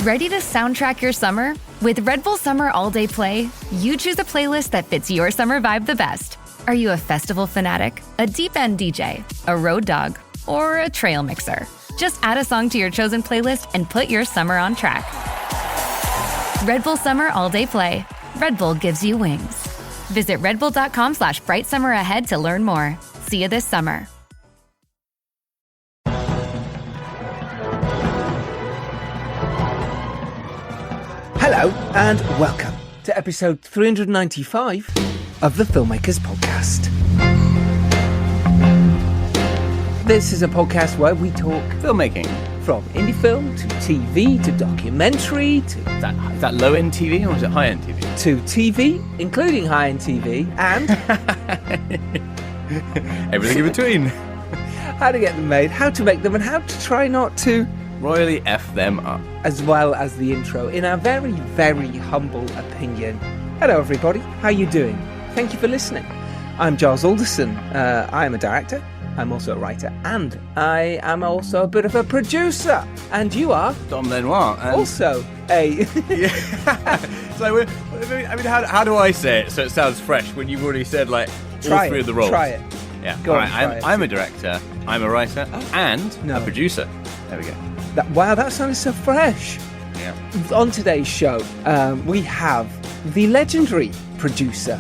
Ready to soundtrack your summer? With Red Bull Summer All Day Play, you choose a playlist that fits your summer vibe the best. Are you a festival fanatic, a deep-end DJ, a road dog, or a trail mixer? Just add a song to your chosen playlist and put your summer on track. Red Bull Summer All Day Play. Red Bull gives you wings. Visit redbull.com/brightsummer ahead to learn more. See you this summer. Hello and welcome to episode 395 of the Filmmakers Podcast. This is a podcast where we talk filmmaking. From indie film to TV to documentary to... Is that low-end TV or is it high-end TV? To TV, including high-end TV, and... everything in between. How to get them made, how to make them, and how to try not to... royally F them up. As well as the intro, in our very, very humble opinion. Hello everybody, how you doing? Thank you for listening. I'm Giles Alderson. I am a director, I'm also a writer, and I am also a bit of a producer. And you are? Dom Lenoir. Also a... So, how do I say it so it sounds fresh when you've already said, like, all three of the roles? Try it. Yeah. Go on, I'm a director, I'm a writer, and a producer. There we go. Wow, that sounded so fresh. Yeah. On today's show, we have the legendary producer,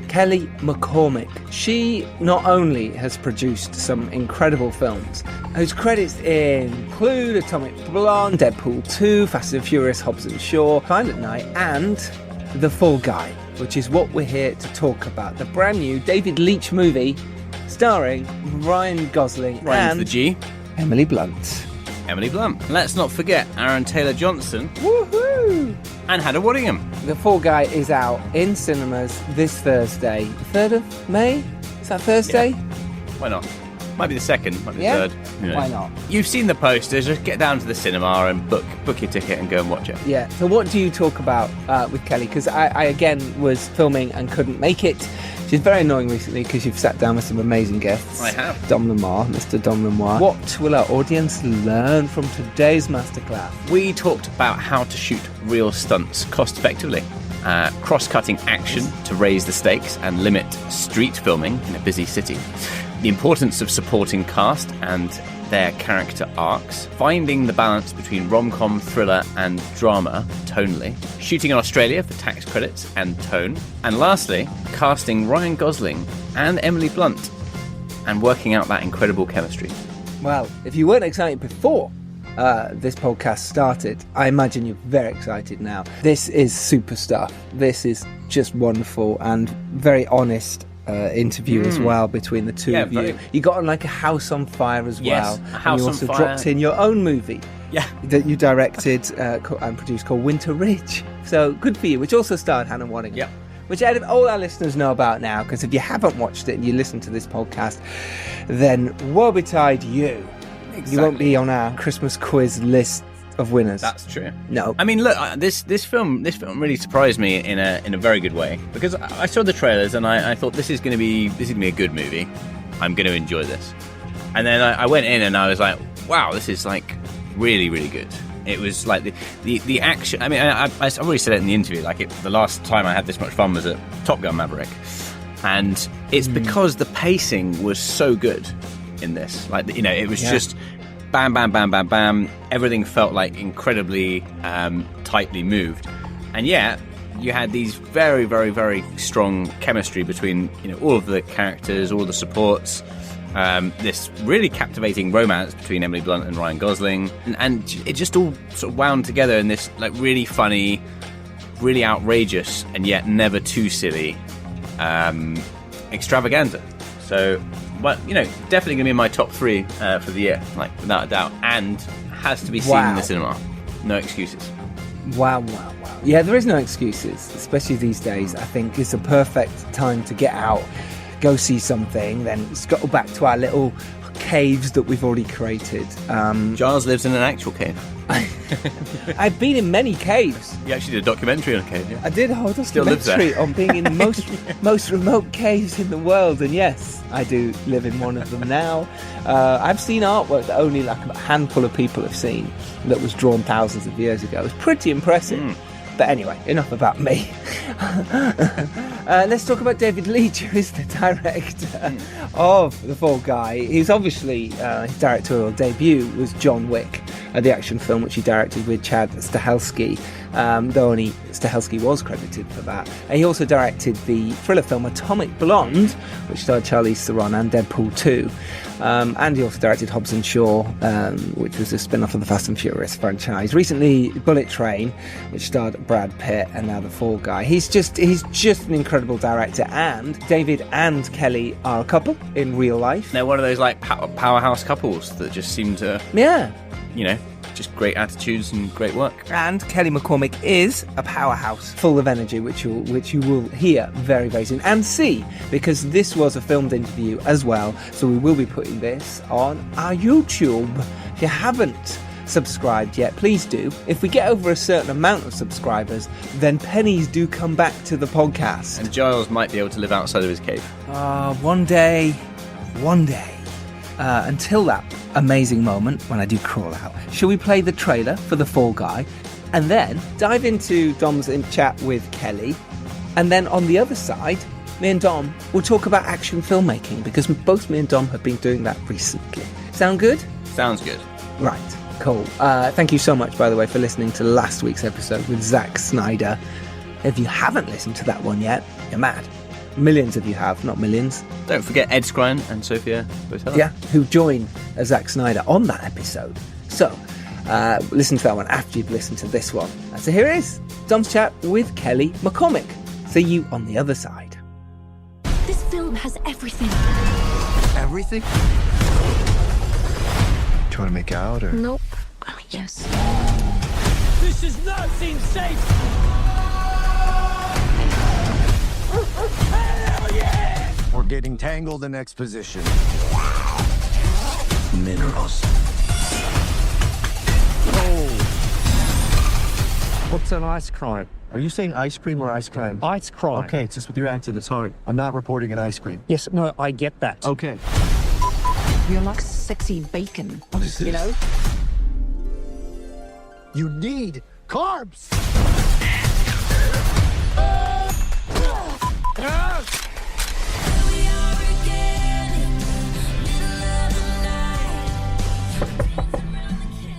Kelly McCormick. She not only has produced some incredible films, whose credits include Atomic Blonde, Deadpool 2, Fast and Furious, Hobbs and Shaw, Silent Night, and The Fall Guy, which is what we're here to talk about. The brand new David Leitch movie starring Ryan Gosling Ryan's and the G. Emily Blunt. Emily Blunt. Let's not forget Aaron Taylor-Johnson. Woohoo! And Hannah Waddingham. The Fall Guy is out in cinemas this Thursday. 3rd of May? Is that Thursday? Yeah. Why not? Might be the 2nd, might be the 3rd. Yeah. Why not? You've seen the posters, just get down to the cinema and book your ticket and go and watch it. Yeah, so what do you talk about with Kelly? Because I again was filming and couldn't make it. She's very annoying recently because you've sat down with some amazing guests. I have. Dom Lenoir, Mr. Dom Lenoir. What will our audience learn from today's masterclass? We talked about how to shoot real stunts cost effectively. Cross-cutting action to raise the stakes and limit street filming in a busy city. The importance of supporting cast and their character arcs, finding the balance between rom-com, thriller and drama tonally, shooting in Australia for tax credits and tone, and lastly, casting Ryan Gosling and Emily Blunt and working out that incredible chemistry. Well, if you weren't excited before this podcast started, I imagine you're very excited now. This is super stuff. This is just wonderful and very honest interview as well between the two of you. You got on like a house on fire as well. A house and you also dropped in your own movie that you directed and produced called Winter Ridge. So good for you, which also starred Hannah Waddingham. Yeah. Which all our listeners know about now, because if you haven't watched it and you listen to this podcast, then woe betide you. Exactly. You won't be on our Christmas quiz list of winners. That's true. No. I mean, look, this film really surprised me in a very good way, because I saw the trailers and I thought this is going to be a good movie. I'm going to enjoy this. And then I went in and I was like, wow, this is like really, really good. It was like the action. I mean, I've already said it in the interview. Like the last time I had this much fun was at Top Gun Maverick, and it's because the pacing was so good in this. Like, you know, it was just bam, bam, bam, bam, bam. Everything felt like incredibly tightly moved, and yet you had these very, very, very strong chemistry between, you know, all of the characters, all the supports. This really captivating romance between Emily Blunt and Ryan Gosling, and it just all sort of wound together in this like really funny, really outrageous, and yet never too silly extravaganza. So, well, you know, definitely gonna be in my top 3 for the year, like without a doubt, and has to be seen in the cinema. No excuses. Wow. Yeah, there is no excuses, especially these days. I think it's a perfect time to get out, go see something, then scuttle back to our little caves that we've already created. Giles lives in an actual cave. I've been in many caves. You actually did a documentary on a cave, yeah? I did a whole Still lives there. documentary on being in the most remote caves in the world, and yes, I do live in one of them now. I've seen artwork that only like a handful of people have seen that was drawn thousands of years ago. It's pretty impressive. But anyway, enough about me. Let's talk about David Leitch, who is the director of The Fall Guy. He's obviously, his directorial debut was John Wick, the action film which he directed with Chad Stahelski, though only Stahelski was credited for that. And he also directed the thriller film Atomic Blonde, which starred Charlize Theron, and Deadpool 2. And he also directed Hobbs and Shaw, which was a spin-off of the Fast and Furious franchise. Recently, Bullet Train, which starred Brad Pitt, and now The Fall Guy. He's just an incredible director, and David and Kelly are a couple in real life. They're one of those like powerhouse couples that just seem to, just great attitudes and great work. And Kelly McCormick is a powerhouse, full of energy, which you will hear very, very soon and see, because this was a filmed interview as well. So we will be putting this on our YouTube. If you haven't subscribed yet, please do. If we get over a certain amount of subscribers, then pennies do come back to the podcast. And Giles might be able to live outside of his cave. One day. Until that amazing moment when I do crawl out, shall we play the trailer for The Fall Guy and then dive into Dom's chat with Kelly, and then on the other side, me and Dom will talk about action filmmaking, because both me and Dom have been doing that recently. Sound good? Sounds good. Right, cool. Thank you so much, by the way, for listening to last week's episode with Zack Snyder. If you haven't listened to that one yet, you're mad. Millions of you have, not millions. Don't forget Ed Skrein and Sophia Boutella. Yeah, who join Zack Snyder on that episode. So, listen to that one after you've listened to this one. So here it is, Dom's chat with Kelly McCormick. See you on the other side. This film has everything. Everything? Do you want to make out, or? Nope. Oh, yes. This does not seem safe! Hell yeah! We're getting tangled in exposition. Minerals. Oh. What's an ice crime? Are you saying ice cream or ice cream? Ice crime. Okay, it's just with your accent, it's hard. I'm not reporting an ice cream. Yes, no, I get that. Okay. You're like sexy bacon. What is this? You know? You need carbs!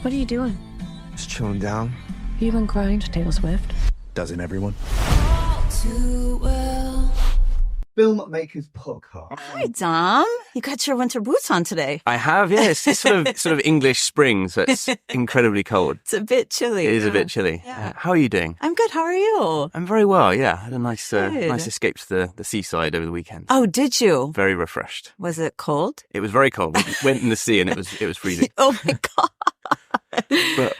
What are you doing? Just chilling down. You been crying to Taylor Swift? Doesn't everyone? Filmmakers Podcast. Hi, Dom. You got your winter boots on today. I have, yes. It's sort of English spring, so it's incredibly cold. It's a bit chilly. It is a bit chilly. Yeah. How are you doing? I'm good. How are you? I'm very well, yeah. I had a nice Good. escape to the seaside over the weekend. Oh, did you? Very refreshed. Was it cold? It was very cold. We went in the sea and it was freezing. Oh, my God.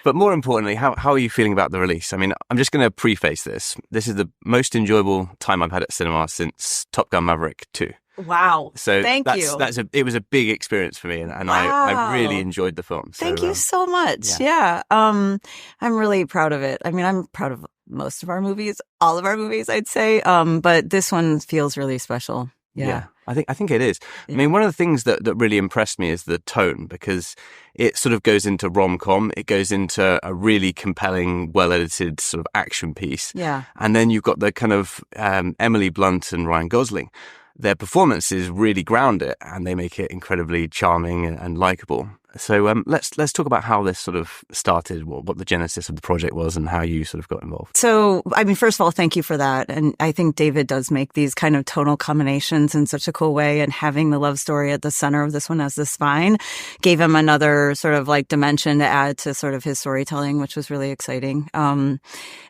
But more importantly, how are you feeling about the release? I mean, I'm just going to preface this. This is the most enjoyable time I've had at cinema since Top Gun Maverick 2. Wow. So Thank you. It was a big experience for me, and Wow. I really enjoyed the film. So, Thank you so much. Yeah. I'm really proud of it. I mean, I'm proud of most of our movies, all of our movies, I'd say. But this one feels really special. Yeah. I think it is. Yeah. I mean, one of the things that really impressed me is the tone, because it sort of goes into rom-com. It goes into a really compelling, well-edited sort of action piece. Yeah. And then you've got the kind of Emily Blunt and Ryan Gosling. Their performances really ground it, and they make it incredibly charming and likable. So let's talk about how this sort of started, what the genesis of the project was, and how you sort of got involved. So, I mean, first of all, thank you for that. And I think David does make these kind of tonal combinations in such a cool way. And having the love story at the center of this one as the spine gave him another sort of like dimension to add to sort of his storytelling, which was really exciting.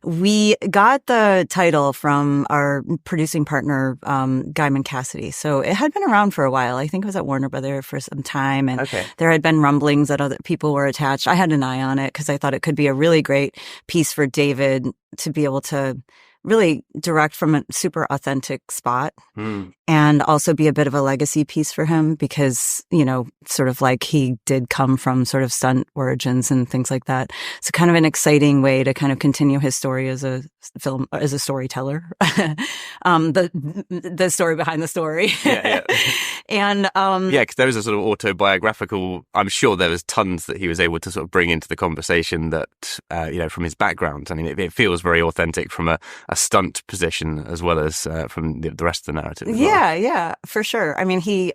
We got the title from our producing partner, Guyman Cassidy. So it had been around for a while. I think it was at Warner Brothers for some time. And there had been rumblings that other people were attached. I had an eye on it because I thought it could be a really great piece for David to be able to really direct from a super authentic spot and also be a bit of a legacy piece for him because, you know, sort of like he did come from sort of stunt origins and things like that. So kind of an exciting way to kind of continue his story as a storyteller. The story behind the story. And because there was a sort of autobiographical, I'm sure there was tons that he was able to sort of bring into the conversation that, you know, from his background. I mean, it feels very authentic from a stunt position as well as from the rest of the narrative. Yeah, for sure. I mean, he,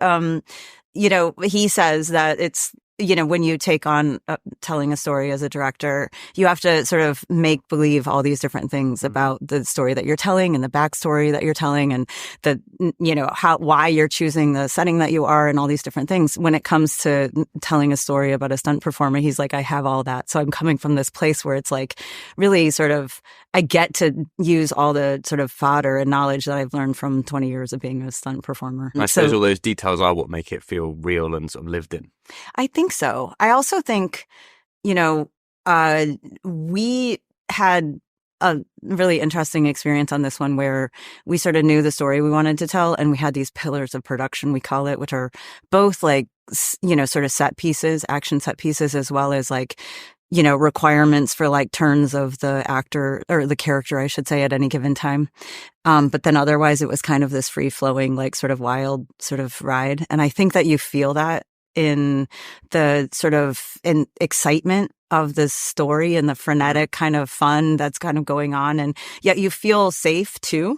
you know, he says that it's, you know, when you take on telling a story as a director, you have to sort of make believe all these different things about the story that you're telling and the backstory that you're telling and the, you know, why you're choosing the setting that you are and all these different things. When it comes to telling a story about a stunt performer, he's like, I have all that. So I'm coming from this place where it's like really sort of, I get to use all the sort of fodder and knowledge that I've learned from 20 years of being a stunt performer. I suppose all those details are what make it feel real and sort of lived in. I think so. I also think, you know, we had a really interesting experience on this one where we sort of knew the story we wanted to tell and we had these pillars of production, we call it, which are both like, you know, sort of set pieces, action set pieces, as well as like, you know, requirements for like turns of the actor or the character, I should say, at any given time. But then otherwise it was kind of this free flowing, like sort of wild sort of ride. And I think that you feel that in the sort of excitement of the story and the frenetic kind of fun that's kind of going on. And yet you feel safe too.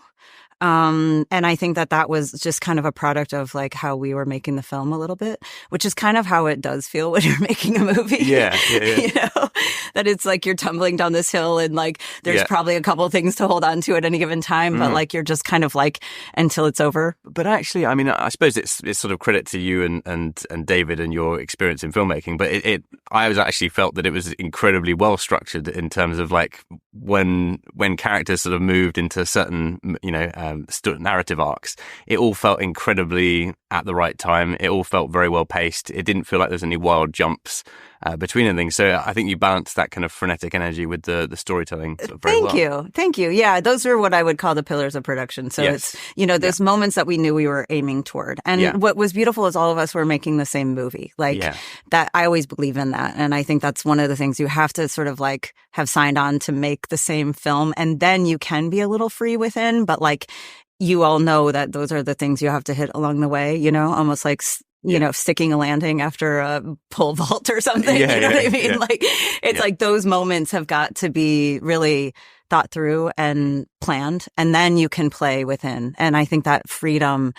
And I think that was just kind of a product of like how we were making the film a little bit, which is kind of how it does feel when you're making a movie. Yeah. You know, that it's like you're tumbling down this hill and like there's probably a couple of things to hold on to at any given time, but like you're just kind of like until it's over. But actually, I mean, I suppose it's sort of credit to you and David and your experience in filmmaking. But I was actually felt that it was incredibly well structured in terms of like when characters sort of moved into certain, you know, narrative arcs, it all felt incredibly at the right time. It all felt very well paced. It didn't feel like there's any wild jumps between things. So I think you balanced that kind of frenetic energy with the storytelling sort of very well. Thank you. Yeah, those are what I would call the pillars of production. So it's, you know, those moments that we knew we were aiming toward. And what was beautiful is all of us were making the same movie. Like that, I always believe in that. And I think that's one of the things you have to sort of like have signed on to make the same film. And then you can be a little free within, but like you all know that those are the things you have to hit along the way, you know, almost like, you know, sticking a landing after a pole vault or something. You know what I mean? Like, it's like those moments have got to be really thought through and planned, and then you can play within. And I think that freedom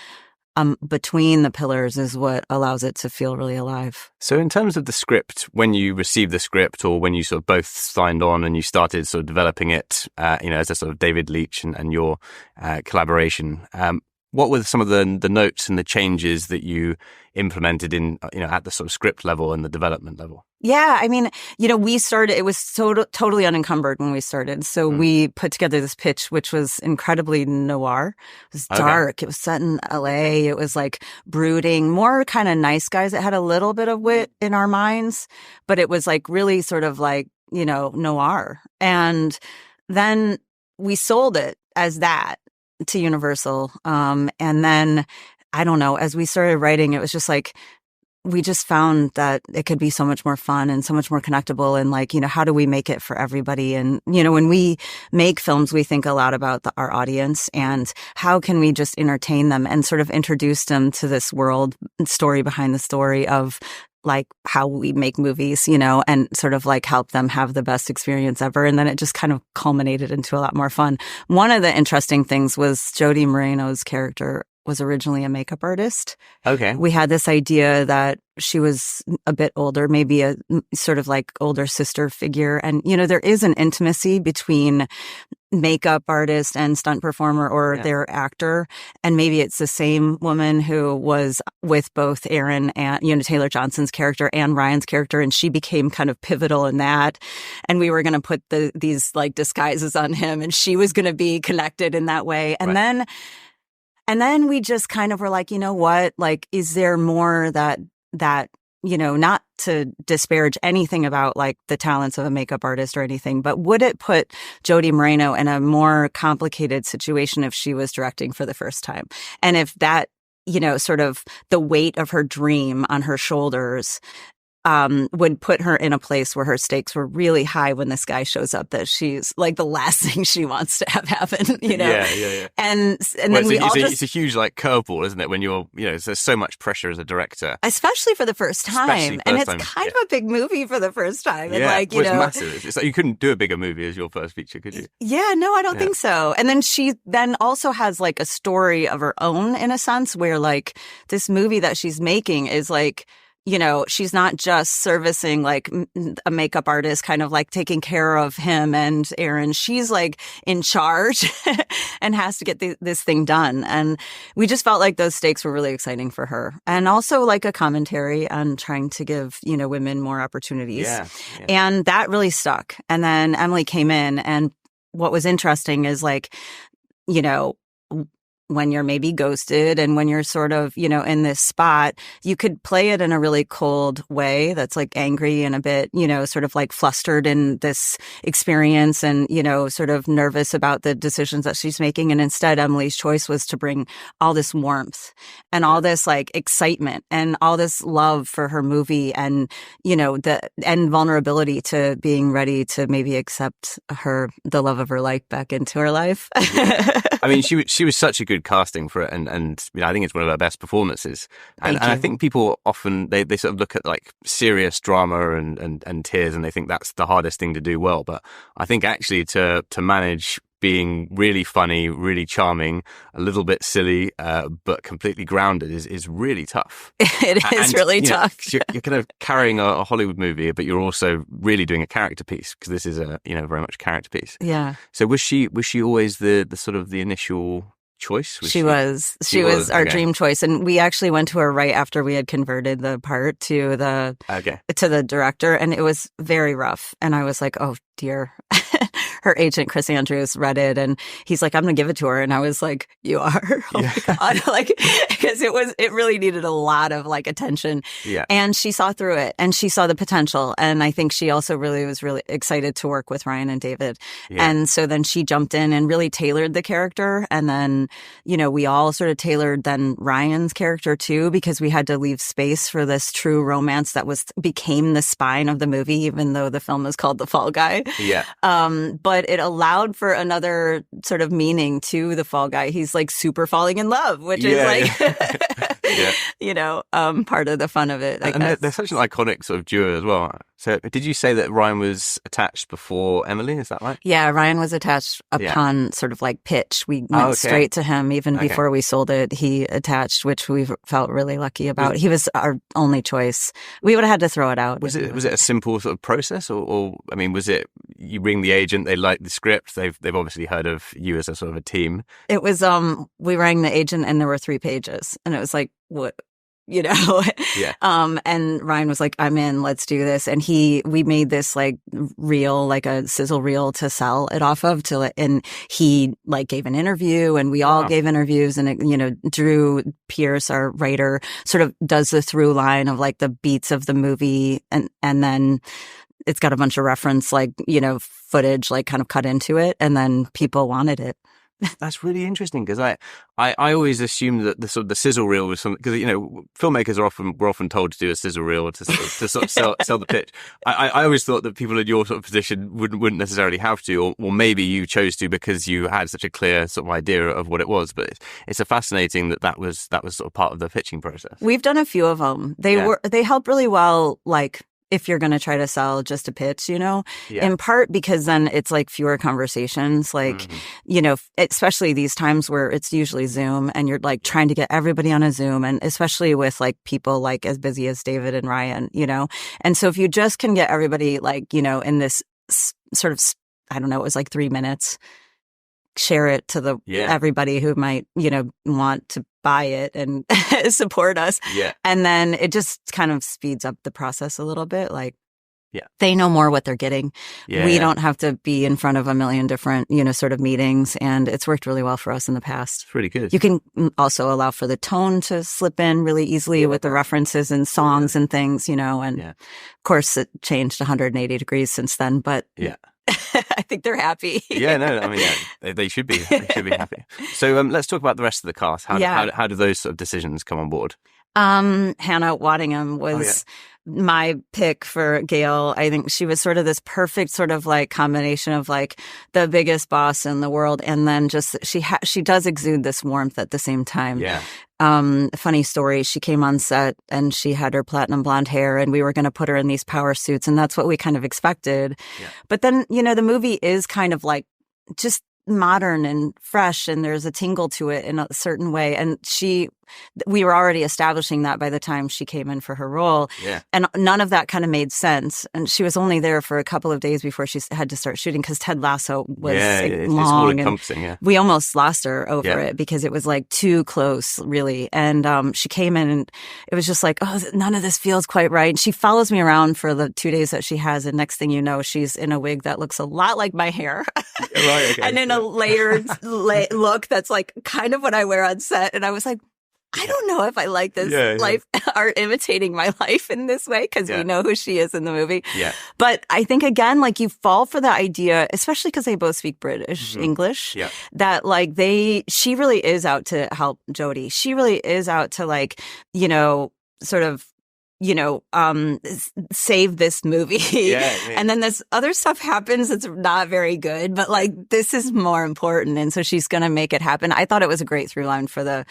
between the pillars is what allows it to feel really alive. So in terms of the script, when you received the script or when you sort of both signed on and you started sort of developing it, you know, as a sort of David Leitch and your collaboration, what were some of the notes and the changes that you implemented in, you know, at the sort of script level and the development level? Yeah, I mean, you know, we started, it was totally unencumbered when we started. So we put together this pitch, which was incredibly noir. It was dark. It was set in LA. It was like brooding, more kind of nice guys. It had a little bit of wit in our minds, but it was like really sort of like, you know, noir. And then we sold it as that to Universal. And then, I don't know, as we started writing, it was just like, we just found that it could be so much more fun and so much more connectable. And like, you know, how do we make it for everybody? And, you know, when we make films, we think a lot about our audience and how can we just entertain them and sort of introduce them to this world, story behind the story of like how we make movies, you know, and sort of like help them have the best experience ever. And then it just kind of culminated into a lot more fun. One of the interesting things was Jodie Moreno's character was originally a makeup artist. Okay. We had this idea that she was a bit older, maybe a sort of like older sister figure. And, you know, there is an intimacy between makeup artist and stunt performer or their actor. And maybe it's the same woman who was with both Aaron and, you know, Taylor Johnson's character and Ryan's character. And she became kind of pivotal in that. And we were going to put these like disguises on him and she was going to be connected in that way. And then we just kind of were like, you know what, like, is there more that not to disparage anything about like the talents of a makeup artist or anything, but would it put Jody Moreno in a more complicated situation if she was directing for the first time? And if that, sort of the weight of her dream on her shoulders would put her in a place where her stakes were really high when this guy shows up, that she's like the last thing she wants to have happen, Yeah. And then it's a huge like curveball, isn't it? When you're, there's so much pressure as a director. Especially for the first time. And it's kind of a big movie for the first time. And it's massive. It's like you couldn't do a bigger movie as your first feature, could you? Yeah, no, I don't think so. And then she then also has like a story of her own in a sense, where like this movie that she's making is like, she's not just servicing like a makeup artist, kind of like taking care of him and Aaron. She's like in charge and has to get this thing done. And we just felt like those stakes were really exciting for her. And also like a commentary on trying to give, women more opportunities. Yeah. And that really stuck. And then Emily came in, and what was interesting is like, when you're maybe ghosted and when you're sort of, in this spot, you could play it in a really cold way that's like angry and a bit, sort of like flustered in this experience and, sort of nervous about the decisions that she's making. And instead, Emily's choice was to bring all this warmth and all this like excitement and all this love for her movie and, and vulnerability to being ready to maybe accept the love of her life back into her life. I mean, she was such a good casting for it, and I think it's one of her best performances. And I think people often they sort of look at like serious drama and tears, and they think that's the hardest thing to do well. But I think actually to manage being really funny, really charming, a little bit silly, but completely grounded is really tough. It is really tough. You're kind of carrying a Hollywood movie, but you're also really doing a character piece, because this is a very much a character piece. Yeah. So was she always the sort of the initial choice? She was our dream choice, and we actually went to her right after we had converted the part to the director, and it was very rough. And I was like, oh dear. Her agent, Chris Andrews, read it, and he's like, I'm going to give it to her. And I was like, you are? Oh my God. Like, because it really needed a lot of like attention. Yeah. And she saw through it, and she saw the potential. And I think she also was really excited to work with Ryan and David. Yeah. And so then she jumped in and really tailored the character. And then, we all sort of tailored then Ryan's character too, because we had to leave space for this true romance that became the spine of the movie, even though the film is called The Fall Guy. Yeah. But it allowed for another sort of meaning to the fall guy. He's like super falling in love, which is like, part of the fun of it. And they're such an iconic sort of duo as well. So did you say that Ryan was attached before Emily? Is that right? Yeah, Ryan was attached upon sort of like pitch. We went straight to him even before we sold it. He attached, which we felt really lucky about. He was our only choice. We would have had to throw it out. Was it a simple sort of process, or I mean, was it you ring the agent, they like the script, they've obviously heard of you as a sort of a team? It was we rang the agent and there were 3 pages, and it was like, what? And Ryan was like, I'm in, let's do this. And we made this like reel, like a sizzle reel to sell it off of and he like gave an interview, and we all gave interviews, and it, Drew Pierce, our writer, sort of does the through line of like the beats of the movie. And then it's got a bunch of reference, like, footage, like kind of cut into it. And then people wanted it. That's really interesting, because I always assumed that the sort of the sizzle reel was something, because filmmakers were often told to do a sizzle reel to sort of sell the pitch. I always thought that people in your sort of position wouldn't necessarily have to, or maybe you chose to because you had such a clear sort of idea of what it was. But it's a fascinating that was sort of part of the pitching process. We've done a few of them. They help really well, like, if you're going to try to sell just a pitch, in part because then it's like fewer conversations, like, especially these times where it's usually Zoom and you're like trying to get everybody on a Zoom, and especially with like people like as busy as David and Ryan, and so if you just can get everybody like, in this sort of, I don't know, it was like 3 minutes, share it to everybody who might, want to buy it and support us. Yeah. And then it just kind of speeds up the process a little bit. Like, Yeah. They know more what they're getting. Yeah, We yeah. don't have to be in front of a million different, sort of meetings. And it's worked really well for us in the past. It's really good. You can also allow for the tone to slip in really easily with the references and songs and things, and of course it changed 180 degrees since then, but Yeah. I think they're happy. Yeah, no, I mean, they should be. They should be happy. So let's talk about the rest of the cast. How do those sort of decisions come on board? Hannah Waddingham was my pick for Gail. I think she was sort of this perfect sort of like combination of like the biggest boss in the world, and then just she does exude this warmth at the same time. Yeah. Funny story. She came on set and she had her platinum blonde hair, and we were going to put her in these power suits, and that's what we kind of expected. Yeah. But then, the movie is kind of like just modern and fresh, and there's a tingle to it in a certain way. And we were already establishing that by the time she came in for her role. Yeah. And none of that kind of made sense. And she was only there for a couple of days before she had to start shooting, because Ted Lasso was it's all long. encompassing, And we almost lost her over it because it was like too close, really. And she came in and it was just like, oh, none of this feels quite right. And she follows me around for the 2 days that she has. And next thing you know, she's in a wig that looks a lot like my hair. Right, okay. And in a layered look that's like kind of what I wear on set. And I was like, I don't know if I like this life art imitating my life in this way, because we know who she is in the movie. Yeah. But I think, again, like you fall for the idea, especially because they both speak British English, that like she really is out to help Jodie. She really is out to like, sort of, save this movie. And then this other stuff happens that's not very good, but like this is more important. And so she's going to make it happen. I thought it was a great through line for the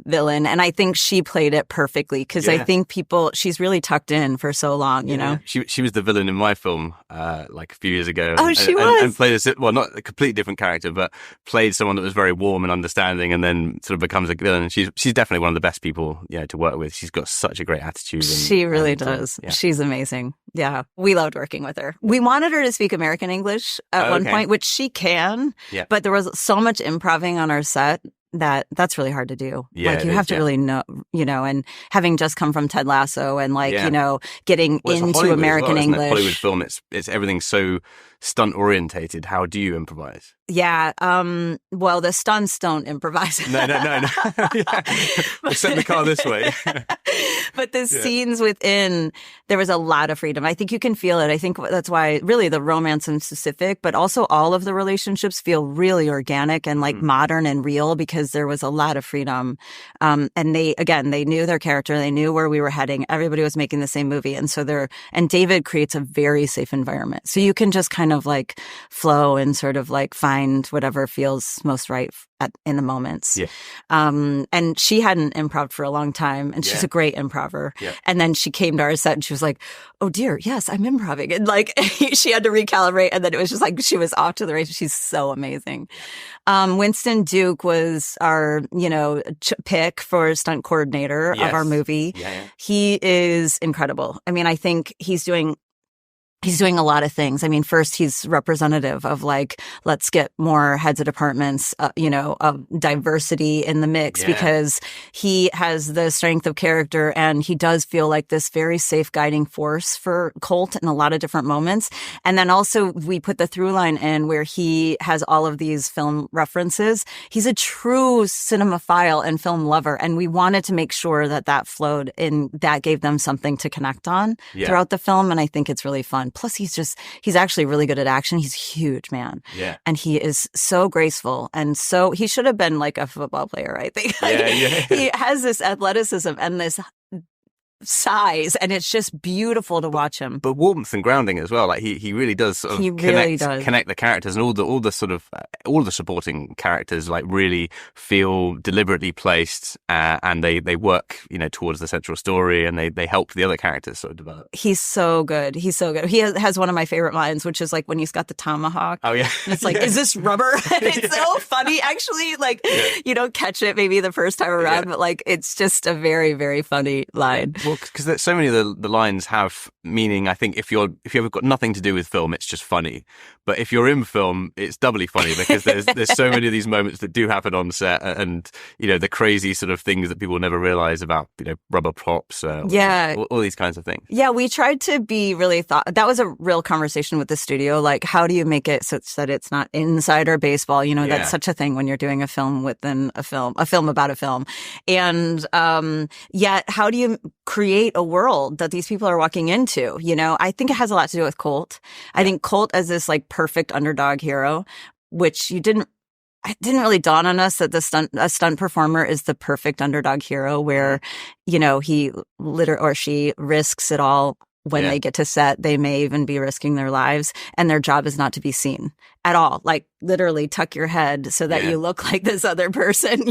villain. And I think she played it perfectly, because I think she's really tucked in for so long, you know? She was the villain in my film like a few years ago. Oh, she was? And played not a completely different character, but played someone that was very warm and understanding, and then sort of becomes a villain. And she's definitely one of the best people to work with. She's got such a great attitude. She really does. She's amazing. Yeah. We loved working with her. We wanted her to speak American English at one point, which she can. Yeah. But there was so much improving on our set that's really hard to do. Yeah, like you have to really know, and having just come from Ted Lasso and like, getting into American English. Hollywood film, it's everything so stunt orientated. How do you improvise? Yeah. Well, the stunts don't improvise. No. We'll send the car this way. But the scenes within, there was a lot of freedom. I think you can feel it. I think that's why really the romance in specific, but also all of the relationships feel really organic and like modern and real, because there was a lot of freedom. And they knew their character. They knew where we were heading. Everybody was making the same movie. And so and David creates a very safe environment. So you can just kind of like flow and sort of like find whatever feels most right in the moments. Yeah. And she hadn't improv for a long time, and she's a great improver. Yeah. And then she came to our set and she was like, oh dear, yes, I'm improving. And like she had to recalibrate, and then it was just like she was off to the races. She's so amazing. Winston Duke was our, pick for stunt coordinator of our movie. Yeah. He is incredible. I mean, I think he's doing a lot of things. I mean, first, he's representative of like, let's get more heads of departments, of diversity in the mix, because he has the strength of character, and he does feel like this very safe guiding force for Colt in a lot of different moments. And then also we put the through line in where he has all of these film references. He's a true cinemaphile and film lover. And we wanted to make sure that flowed, and that gave them something to connect on throughout the film. And I think it's really fun. Plus, he's actually really good at action. He's huge, man. Yeah. And he is so graceful. And so he should have been like a football player, I think. He has this athleticism and this size, and it's just beautiful to watch him. But warmth and grounding as well. Like he really does sort of connect the characters, and all the sort of all the supporting characters like really feel deliberately placed, and they work towards the central story, and they help the other characters sort of develop. He's so good. He has one of my favorite lines, which is like when he's got the tomahawk. Oh yeah. And it's like, is this rubber? And it's so funny actually. Like you don't catch it maybe the first time around, but like it's just a very, very funny line. Well, because so many of the lines have meaning. I think if you've got nothing to do with film, it's just funny. But if you're in film, it's doubly funny because there's so many of these moments that do happen on set, and the crazy sort of things that people never realize about, rubber props, all these kinds of things. Yeah, we tried to be really that was a real conversation with the studio. Like, how do you make it such that it's not insider baseball? That's such a thing when you're doing a film within a film about a film. And yet, how do you create a world that these people are walking into? I think it has a lot to do with Colt. I think Colt as this like perfect underdog hero, which it didn't really dawn on us that a stunt performer is the perfect underdog hero, where he or she risks it all. When they get to set, they may even be risking their lives, and their job is not to be seen at all. Like, literally tuck your head so that you look like this other person,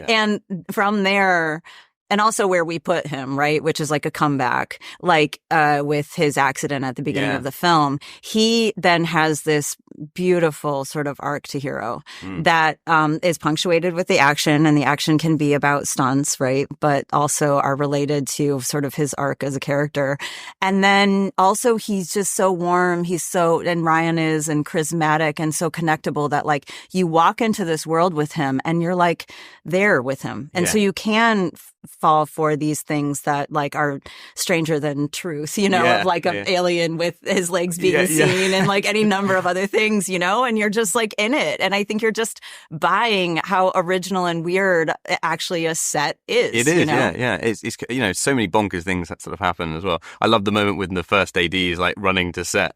And from there, and also where we put him, right, which is like a comeback, like with his accident at the beginning of the film, he then has this beautiful sort of arc to hero that is punctuated with the action, and the action can be about stunts, right, but also are related to sort of his arc as a character. And then also he's just so warm, and Ryan is, and charismatic and so connectable that like you walk into this world with him and you're like there with him. And so you can fall for these things that like are stranger than truth, of like an alien with his legs being seen and like any number of other things, and you're just like in it. And I think you're just buying how original and weird actually a set is. It is, yeah. It's so many bonkers things that sort of happen as well. I love the moment when the first AD is like running to set.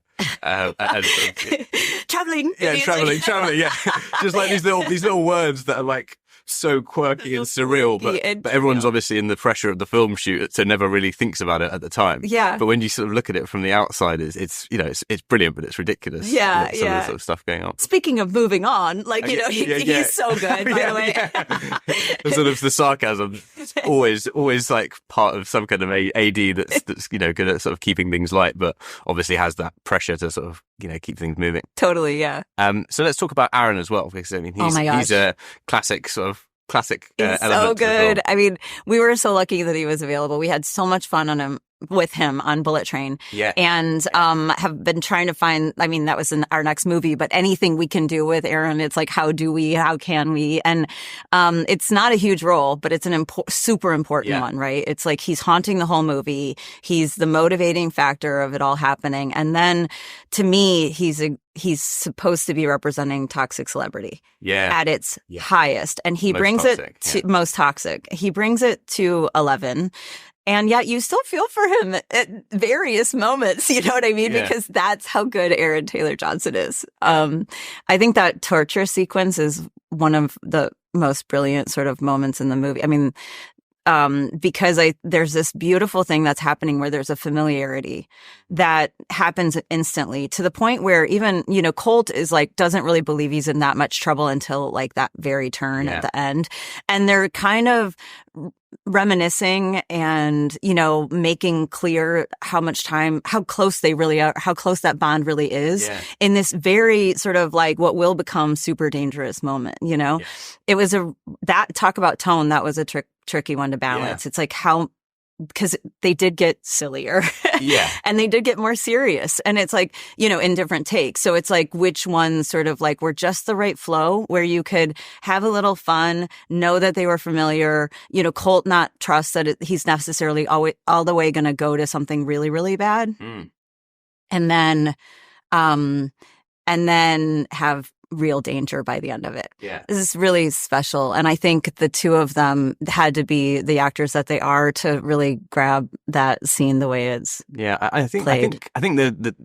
Traveling. Yeah, traveling, yeah. Just like these little words that are like so quirky and surreal, but everyone's obviously in the pressure of the film shoot, so never really thinks about it at the time. Yeah. But when you sort of look at it from the outside, it's brilliant, but it's ridiculous. Yeah, some of the sort of stuff going on. Speaking of moving on, like he's so good. By the way, the sort of the sarcasm always like part of some kind of AD that's good at sort of keeping things light, but obviously has that pressure to sort of keep things moving. Totally, yeah. So let's talk about Aaron as well, because I mean he's a classic sort of he's so good. I mean, we were so lucky that he was available. We had so much fun with him on Bullet Train. Yeah. And have been trying to find, I mean, that was in our next movie, but anything we can do with Aaron, it's like, how can we? And it's not a huge role, but it's an super important one, right? It's like he's haunting the whole movie. He's the motivating factor of it all happening. And then to me, he's supposed to be representing toxic celebrity at its highest. And he brings it to most toxic. He brings it to 11. And yet you still feel for him at various moments, you know what I mean? Yeah. Because that's how good Aaron Taylor Johnson is. I think that torture sequence is one of the most brilliant sort of moments in the movie. I mean, because there's this beautiful thing that's happening where there's a familiarity that happens instantly to the point where even, Colt is like, doesn't really believe he's in that much trouble until like that very turn at the end. And they're kind of reminiscing and, making clear how close they really are, how close that bond really is in this very sort of like what will become super dangerous moment, It was talk about tone. That was a tricky one to balance. It's like because they did get sillier and they did get more serious, and it's like, in different takes. So it's like, which ones sort of like were just the right flow where you could have a little fun, know that they were familiar, Colt not trust that he's necessarily all the way going to go to something really, really bad. And then have real danger by the end of it. Yeah. This is really special. And I think the two of them had to be the actors that they are to really grab that scene the way it's played. I think that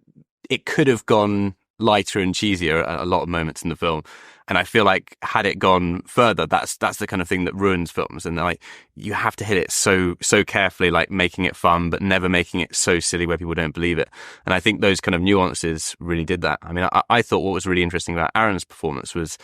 it could have gone lighter and cheesier at a lot of moments in the film. And I feel like had it gone further, that's the kind of thing that ruins films. And like, you have to hit it so carefully, like making it fun, but never making it so silly where people don't believe it. And I think those kind of nuances really did that. I mean, I thought what was really interesting about Aaron's performance was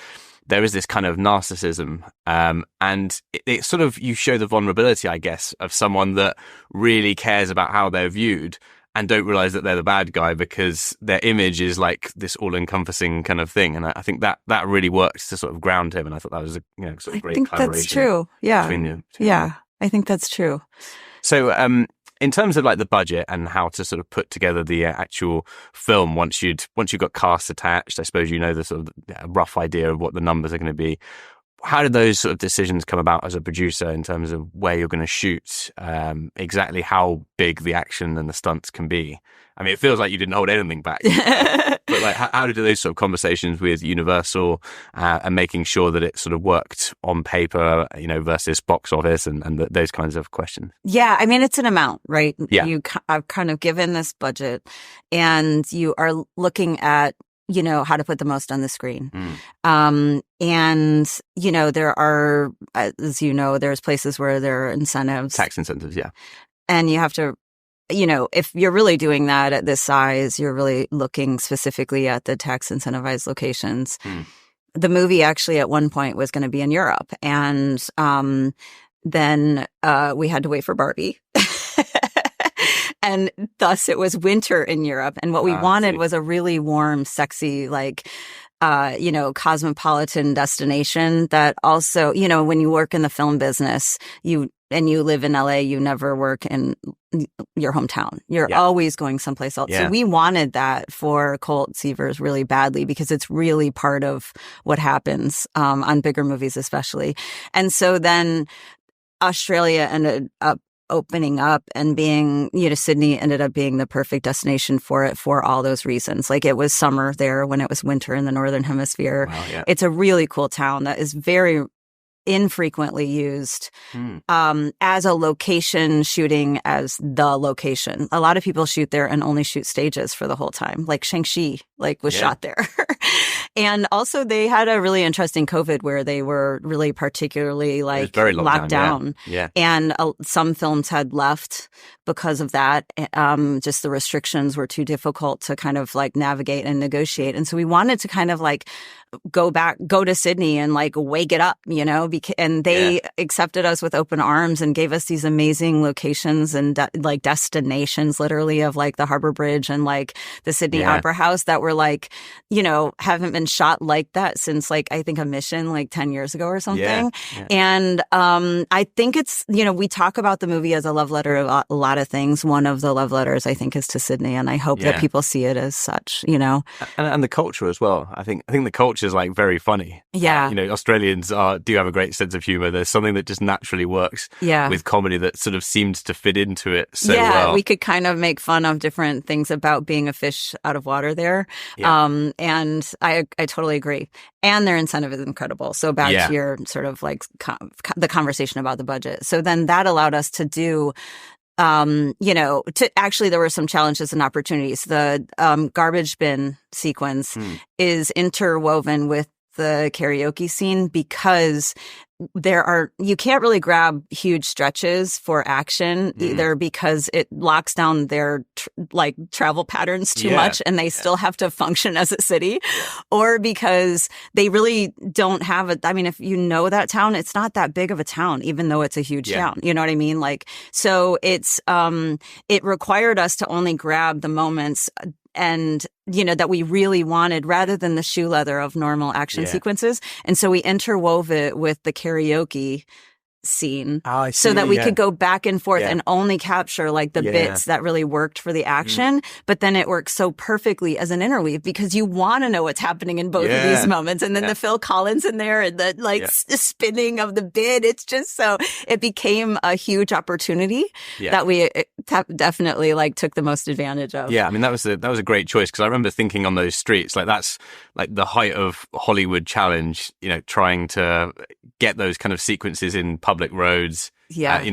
there is this kind of narcissism, and it sort of, you show the vulnerability, I guess, of someone that really cares about how they're viewed and don't realize that they're the bad guy because their image is like this all-encompassing kind of thing. And I think that really works to sort of ground him. And I thought that was a sort of great collaboration. I think that's true. Yeah. Between yeah, I think that's true. So In terms of like the budget and how to sort of put together the actual film, once you've got cast attached, I suppose you know the sort of rough idea of what the numbers are going to be. How did those sort of decisions come about as a producer in terms of where you're going to shoot, exactly how big the action and the stunts can be? I mean, it feels like you didn't hold anything back. But like, how did those sort of conversations with Universal and making sure that it sort of worked on paper, versus box office and those kinds of questions? Yeah, I mean, it's an amount, right? Yeah. I've kind of given this budget, and you are looking at, how to put the most on the screen. And, there are, as there's places where there are incentives. Tax incentives, yeah. And you have to, if you're really doing that at this size, you're really looking specifically at the tax incentivized locations. The movie actually at one point was going to be in Europe. And then we had to wait for Barbie. And thus it was winter in Europe. And what we wanted was a really warm, sexy, cosmopolitan destination that also, when you work in the film business, you live in LA, you never work in your hometown. You're always going someplace else. Yeah. So we wanted that for Colt Seavers really badly, because it's really part of what happens on bigger movies especially. And so then Australia ended up opening up and being, Sydney ended up being the perfect destination for it for all those reasons. Like, it was summer there when it was winter in the Northern Hemisphere. Wow, yeah. It's a really cool town that is very infrequently used as a location, shooting as the location. A lot of people shoot there and only shoot stages for the whole time. Like Shang-Chi, was shot there. And also they had a really interesting COVID where they were really particularly very locked down. Yeah. And some films had left because of that. Just the restrictions were too difficult to kind of navigate and negotiate. And so we wanted to kind of go to Sydney and wake it up, and they accepted us with open arms and gave us these amazing locations and destinations, literally, of the Harbor Bridge and the Sydney Opera House that were haven't been shot like that since I think a Mission 10 years ago or something. Yeah. And I think it's, we talk about the movie as a love letter of a lot of things. One of the love letters, I think, is to Sydney, and I hope that people see it as such, And the culture as well. I think the culture is very funny. Yeah. Australians do have a great sense of humor. There's something that just naturally works with comedy that sort of seems to fit into it so well. We could kind of make fun of different things about being a fish out of water there. Yeah. And I totally agree. And their incentive is incredible. So back to your sort of the conversation about the budget. So then that allowed us to do there were some challenges and opportunities. The garbage bin sequence is interwoven with the karaoke scene because you can't really grab huge stretches for action either because it locks down their travel patterns too much and they still have to function as a city, or because they really don't have it. I mean, if you know that town, it's not that big of a town, even though it's a huge town. You know what I mean? So it's, it required us to only grab the moments and, that we really wanted rather than the shoe leather of normal action sequences. And so we interwove it with the karaoke scene so that we could go back and forth and only capture the bits that really worked for the action. But then it works so perfectly as an interweave because you want to know what's happening in both of these moments. And then the Phil Collins in there and the spinning of the bid. It's just so it became a huge opportunity that we definitely took the most advantage of. Yeah, I mean that was a great choice because I remember thinking on those streets that's the height of Hollywood challenge. Trying to get those kind of sequences in public roads. Yeah.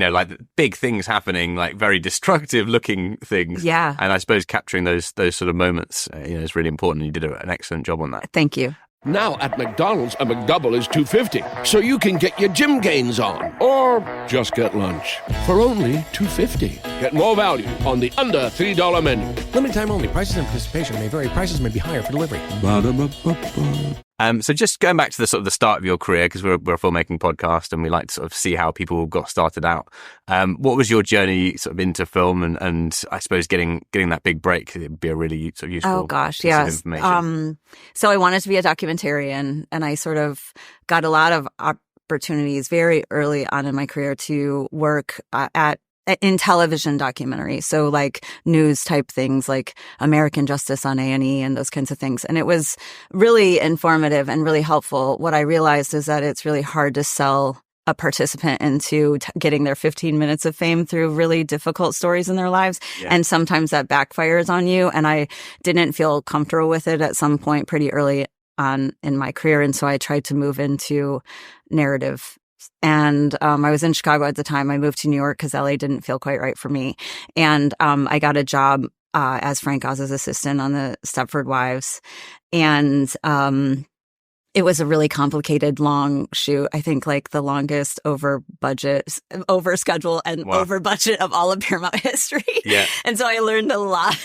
Big things happening, very destructive looking things. Yeah. And I suppose capturing those sort of moments, is really important. You did an excellent job on that. Thank you. Now at McDonald's, a McDouble is $2.50, so you can get your gym gains on, or just get lunch for only $2.50. Get more value on the under $3 menu. Limited time only. Prices and participation may vary. Prices may be higher for delivery. So just going back to the sort of the start of your career, because we're a filmmaking podcast and we like to sort of see how people got started out. What was your journey sort of into film and I suppose getting that big break? It'd be a really sort of useful. Oh gosh, yes. So I wanted to be a documentarian, and I sort of got a lot of opportunities very early on in my career to work at in television documentaries. So like news type things like American Justice on A&E and those kinds of things. And it was really informative and really helpful. What I realized is that it's really hard to sell a participant into getting their 15 minutes of fame through really difficult stories in their lives. Yeah. And sometimes that backfires on you. And I didn't feel comfortable with it at some point pretty early on in my career. And so I tried to move into narrative. And I was in Chicago at the time. I moved to New York because LA didn't feel quite right for me. And I got a job as Frank Oz's assistant on the Stepford Wives. And it was a really complicated, long shoot. I think like the longest over schedule and over budget of all of Paramount history. Yeah. And so I learned a lot.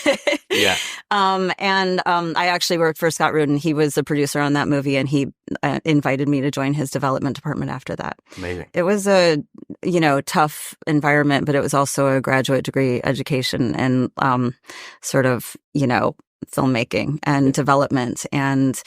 Yeah. I actually worked for Scott Rudin. He was the producer on that movie, and he invited me to join his development department after that. Amazing. It was a, tough environment, but it was also a graduate degree education and, sort of, filmmaking and development and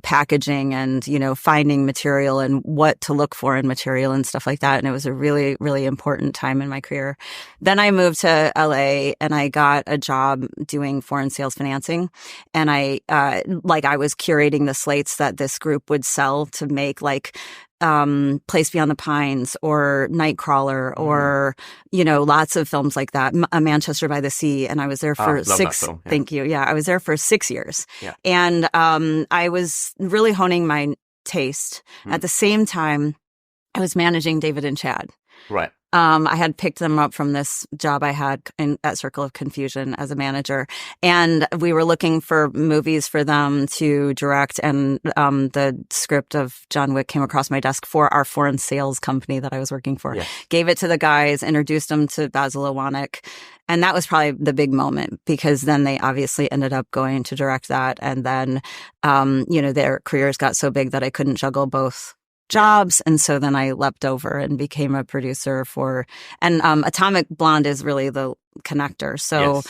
packaging and, finding material and what to look for in material and stuff like that. And it was a really, really important time in my career. Then I moved to LA and I got a job doing foreign sales financing. And I was curating the slates that this group would sell to make Place Beyond the Pines or Nightcrawler or, lots of films like that, Manchester by the Sea. And I was there for Thank you. Yeah. I was there for 6 years. Yeah. And I was really honing my taste. At the same time, I was managing David and Chad. Right. I had picked them up from this job I had at Circle of Confusion as a manager. And we were looking for movies for them to direct. And the script of John Wick came across my desk for our foreign sales company that I was working for. Yeah. Gave it to the guys, introduced them to Basil Owanek. And that was probably the big moment because then they obviously ended up going to direct that. And then, their careers got so big that I couldn't juggle both jobs. And so then I leapt over and became a producer and Atomic Blonde is really the connector. So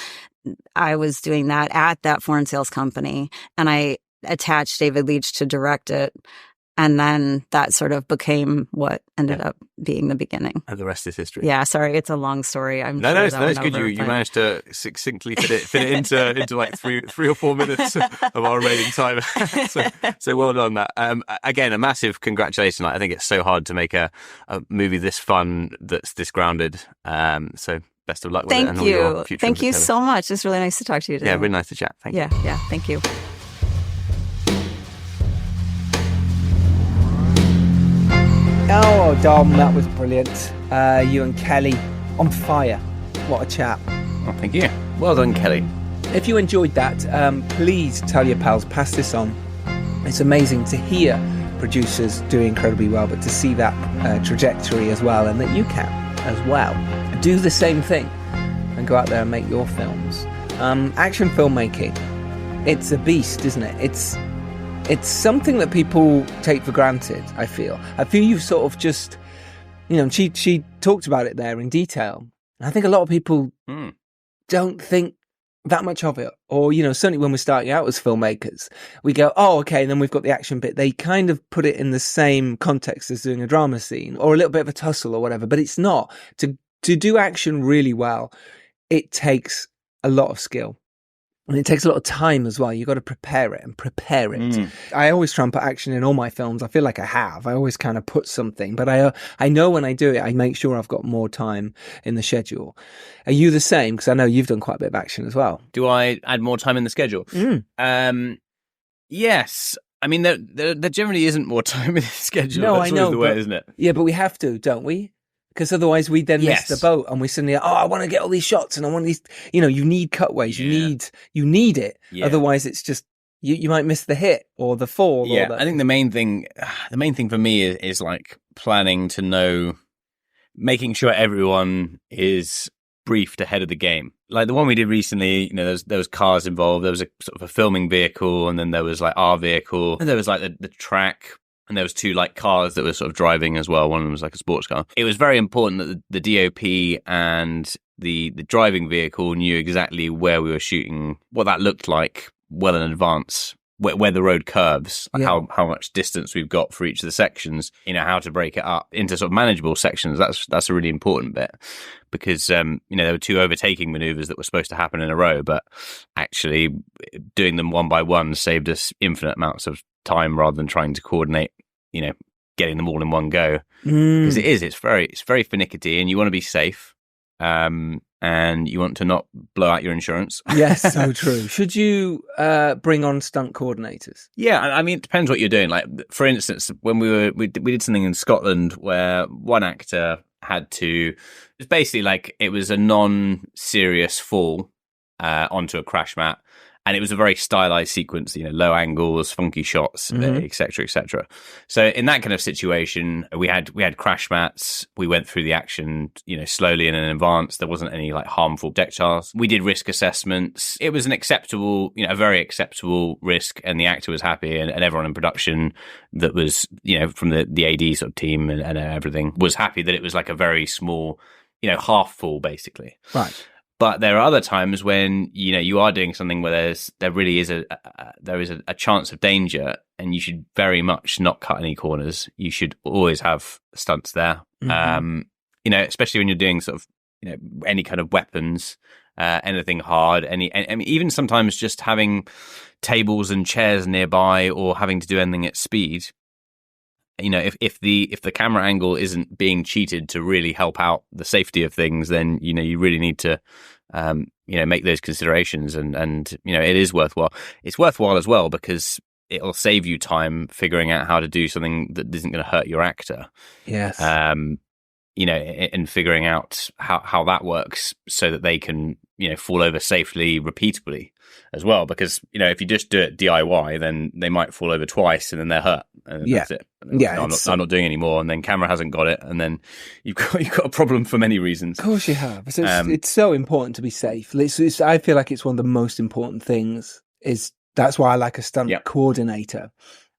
yes. I was doing that at that foreign sales company and I attached David Leitch to direct it. And then that sort of became what ended up being the beginning. And the rest is history. Yeah, sorry, it's a long story. No, it's good. You managed to succinctly fit it into like three or 4 minutes of our remaining time. so well done that. Again, a massive congratulations. I think it's so hard to make a movie this fun that's this grounded. So best of luck with it. Thank you. Thank you so much. It's really nice to talk to you today. Yeah, really nice to chat. Thank you. Yeah, thank you. Oh, Dom, that was brilliant. You and Kelly on fire. What a chat. Oh, thank you. Well done, Kelly. If you enjoyed that, please tell your pals, pass this on. It's amazing to hear producers doing incredibly well, but to see that trajectory as well, and that you can as well. Do the same thing and go out there and make your films. Action filmmaking, it's a beast, isn't it? It's something that people take for granted, I feel. You've sort of just, she talked about it there in detail. I think a lot of people don't think that much of it. Or, certainly when we're starting out as filmmakers, we go, oh, okay, and then we've got the action bit. They kind of put it in the same context as doing a drama scene or a little bit of a tussle or whatever, but it's not. To do action really well, it takes a lot of skill. And it takes a lot of time as well. You've got to prepare it. I always try and put action in all my films. I feel like I have. I always kind of put something. But I know when I do it, I make sure I've got more time in the schedule. Are you the same? Because I know you've done quite a bit of action as well. Do I add more time in the schedule? Yes. I mean, there generally isn't more time in the schedule. No, That's I know. Always the way, isn't it? Yeah, but we have to, don't we? Because otherwise we then miss the boat and we suddenly, I want to get all these shots and I want these, you need cutaways, you need it. Yeah. Otherwise it's just, you might miss the hit or the fall. Yeah, or I think the main thing for me is like planning to know, making sure everyone is briefed ahead of the game. Like the one we did recently, there was cars involved, there was a sort of a filming vehicle and then there was like our vehicle and there was like the track. And there was two like cars that were sort of driving as well. One of them was like a sports car. It was very important that the DOP and the driving vehicle knew exactly where we were shooting, what that looked like well in advance. where the road curves, how much distance we've got for each of the sections, how to break it up into sort of manageable sections. That's a really important bit, because there were 2 overtaking maneuvers that were supposed to happen in a row, but actually doing them one by one saved us infinite amounts of time rather than trying to coordinate, getting them all in one go. Because it's very finicky, and you want to be safe. And you want to not blow out your insurance. Yes, so true. Should you bring on stunt coordinators? Yeah, I mean, it depends what you're doing. Like, for instance, when we did something in Scotland where one actor had to, it's basically like it was a non-serious fall onto a crash mat. And it was a very stylized sequence, low angles, funky shots, et cetera, et cetera. So in that kind of situation, we had crash mats. We went through the action, slowly and in advance. There wasn't any like harmful projectiles. We did risk assessments. It was an acceptable, a very acceptable risk, and the actor was happy, and everyone in production that was, from the AD sort of team and everything was happy that it was like a very small, half fall basically. Right. But there are other times when you are doing something where there really is a chance of danger, and you should very much not cut any corners. You should always have stunts there. Especially when you're doing sort of any kind of weapons, anything hard. I mean, even sometimes just having tables and chairs nearby, or having to do anything at speed. If the camera angle isn't being cheated to really help out the safety of things, then you really need to make those considerations, and it is worthwhile. It's worthwhile as well because it'll save you time figuring out how to do something that isn't going to hurt your actor. Yes. And figuring out how that works so that they can fall over safely repeatably as well, because if you just do it DIY, then they might fall over twice and then they're hurt, and that's it. I'm not doing any more, and then camera hasn't got it, and then you've got a problem for many reasons. Of course you have. So it's so important to be safe. I feel like it's one of the most important things. That's why I like a stunt coordinator.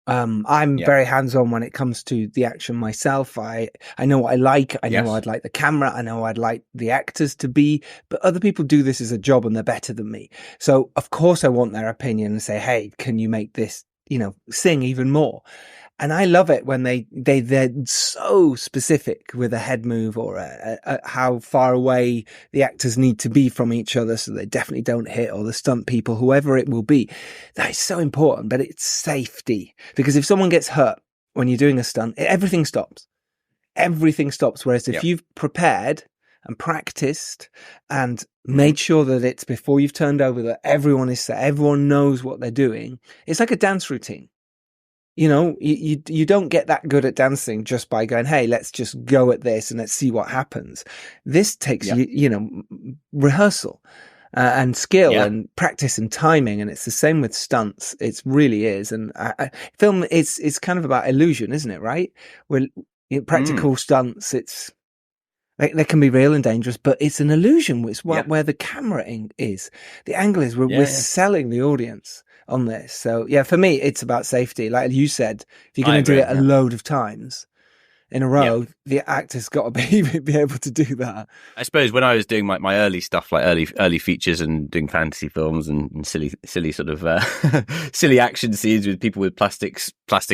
I'm very hands-on when it comes to the action myself. I know what I like. I know I'd like the camera. I know I'd like the actors to be, but other people do this as a job and they're better than me. So of course I want their opinion and say, hey, can you make this, sing even more? And I love it when they're so specific with a head move or how far away the actors need to be from each other so they definitely don't hit, or the stunt people, whoever it will be. That is so important, but it's safety. Because if someone gets hurt when you're doing a stunt, everything stops. Everything stops. Whereas if you've prepared and practiced and made sure that it's before you've turned over, that everyone is set, everyone knows what they're doing. It's like a dance routine. You don't get that good at dancing just by going, hey, let's just go at this and let's see what happens. This takes, rehearsal and skill and practice and timing. And it's the same with stunts. It really is. And film is kind of about illusion, isn't it? Right? Practical stunts, they can be real and dangerous, but it's an illusion. It's where the camera is. The angle is we're selling the audience on this. So for me, it's about safety. Like you said, if you're going to do it a load of times in a row, the actor's got to be able to do that. I suppose when I was doing my early stuff, like early features and doing fantasy films and silly sort of silly action scenes with people with plastic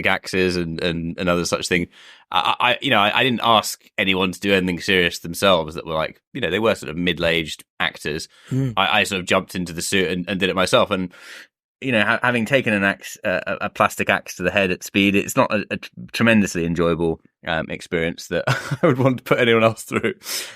axes and other such things, I didn't ask anyone to do anything serious themselves that were like, they were sort of middle-aged actors. I sort of jumped into the suit and did it myself. And having taken a plastic axe to the head at speed, it's not a tremendously enjoyable experience that I would want to put anyone else through.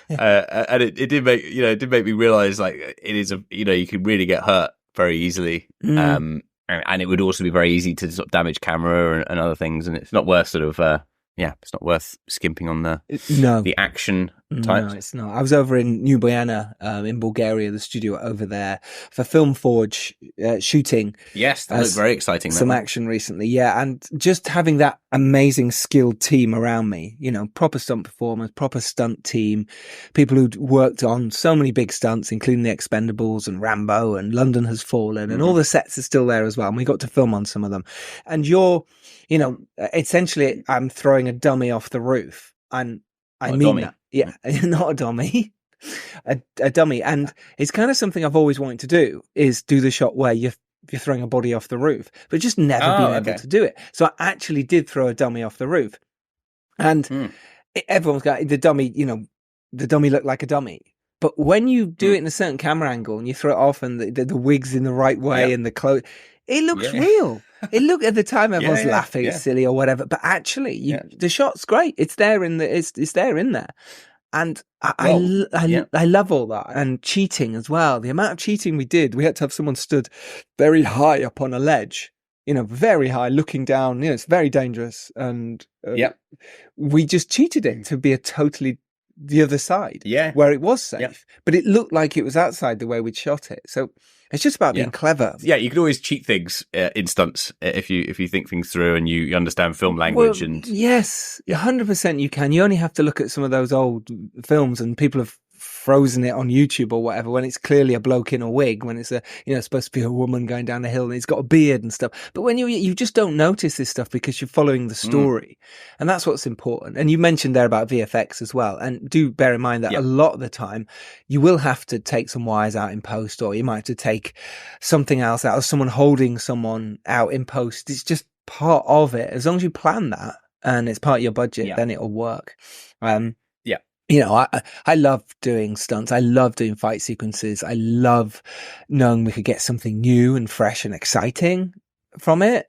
And it did make me realize, like, it is you can really get hurt very easily. And it would also be very easy to sort of damage camera and other things. And it's not worth sort of, it's not worth skimping on the action types. No, it's not. I was over in New Buena, in Bulgaria, the studio over there, for Film Forge shooting. Yes, that was very exciting. Some action recently, and just having that amazing skilled team around me, proper stunt performers, proper stunt team, people who'd worked on so many big stunts, including The Expendables and Rambo and London Has Fallen, and all the sets are still there as well. And we got to film on some of them. And essentially I'm throwing a dummy off the roof, and I mean that. Yeah, not a dummy, a dummy. And it's kind of something I've always wanted to do, is do the shot where if you're throwing a body off the roof, but just never been able to do it. So I actually did throw a dummy off the roof, and everyone's got the dummy. The dummy looked like a dummy. But when you do it in a certain camera angle and you throw it off, and the wig's in the right way and the clothes, it looks real. It looked at the time everyone's laughing, it's silly or whatever. But actually, the shot's great. It's there it's there in there. And I love all that. And cheating as well. The amount of cheating we did, we had to have someone stood very high up on a ledge, very high, looking down. It's very dangerous. And we just cheated it to be a totally the other side, where it was safe, but it looked like it was outside the way we'd shot it. So it's just about being clever. Yeah, you can always cheat things in stunts if you think things through and you understand film language. And yes, 100% you can. You only have to look at some of those old films, and people have frozen it on YouTube or whatever when it's clearly a bloke in a wig, when it's supposed to be a woman going down a hill and he's got a beard and stuff. But when you just don't notice this stuff because you're following the story, and that's what's important. And you mentioned there about VFX as well, and do bear in mind that a lot of the time you will have to take some wires out in post, or you might have to take something else out, or someone holding someone out in post. It's just part of it. As long as you plan that and it's part of your budget, then it'll work. I love doing stunts. I love doing fight sequences. I love knowing we could get something new and fresh and exciting from it.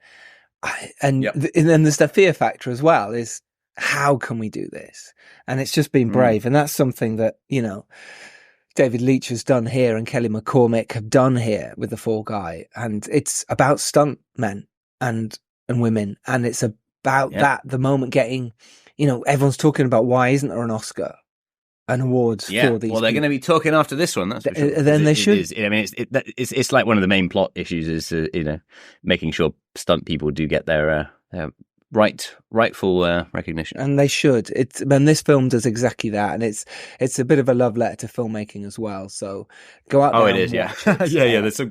And then there's the fear factor as well, is how can we do this? And it's just being brave. And that's something that, David Leitch has done here and Kelly McCormick have done here with The Fall Guy. And it's about stunt men and women. And it's about that, the moment getting, everyone's talking about why isn't there an Oscar? And awards for these. Well, they're going to be talking after this one. That's for sure. Then they should. It's like one of the main plot issues is making sure stunt people do get their rightful recognition, and they should. And this film does exactly that, and it's a bit of a love letter to filmmaking as well. So go out. It is. Yeah. There's some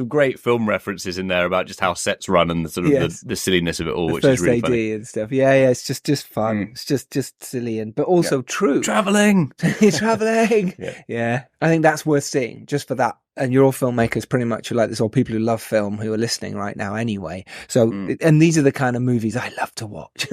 great film references in there about just how sets run and the sort of the silliness of it all, which is really funny and stuff. It's just fun. It's just silly but also true. Traveling. Yeah, I think that's worth seeing just for that. And you're all filmmakers pretty much like this, or people who love film who are listening right now anyway. So, and these are the kind of movies I love to watch.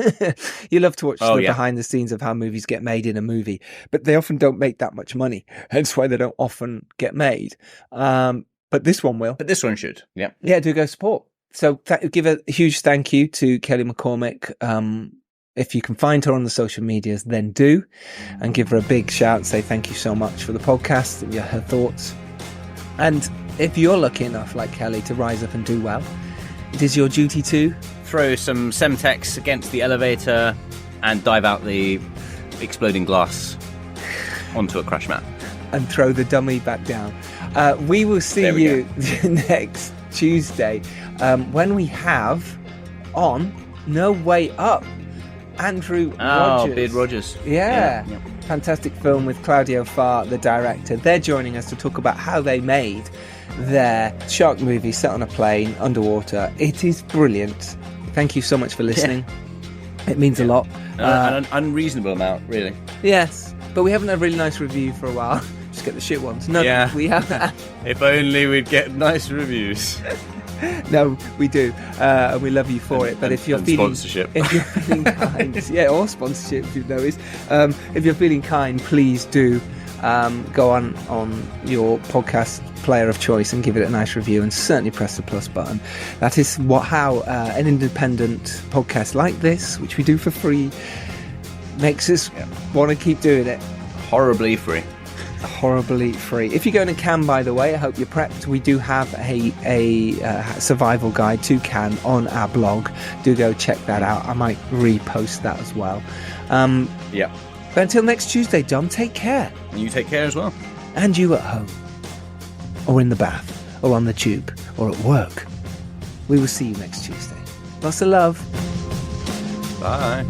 You love to watch the behind the scenes of how movies get made in a movie, but they often don't make that much money. Hence why they don't often get made. But this one will. But this one should. Yeah. Yeah, do go support. So give a huge thank you to Kelly McCormick. If you can find her on the social medias, then do. And give her a big shout. Say thank you so much for the podcast and her thoughts. And if you're lucky enough, like Kelly, to rise up and do well, it is your duty to throw some Semtex against the elevator and dive out the exploding glass onto a crash mat. And throw the dummy back down. We will see you next Tuesday when we have on No Way Up, Andrew Rogers. Beard Rogers. Yeah. Fantastic film with Claudio Farr, the director. They're joining us to talk about how they made their shark movie set on a plane underwater. It is brilliant. Thank you so much for listening. It means a lot. An unreasonable amount, really. Yes, but we haven't had a really nice review for a while. Just get the shit ones. No, we haven't. If only we'd get nice reviews. No, we do, and we love you for it. But if you're feeling sponsorship, if you're feeling kind, or sponsorship, if you've noticed, if you're feeling kind, please do go on your podcast player of choice and give it a nice review, and certainly press the plus button. That is how an independent podcast like this, which we do for free, makes us want to keep doing it. Horribly free. If you're going to Cannes, by the way, I hope you're prepped. We do have a survival guide to Cannes on our blog. Do go check that out. I might repost that as well. But until next Tuesday, Dom, take care. And you take care as well. And you at home, or in the bath, or on the tube, or at work. We will see you next Tuesday. Lots of love. Bye.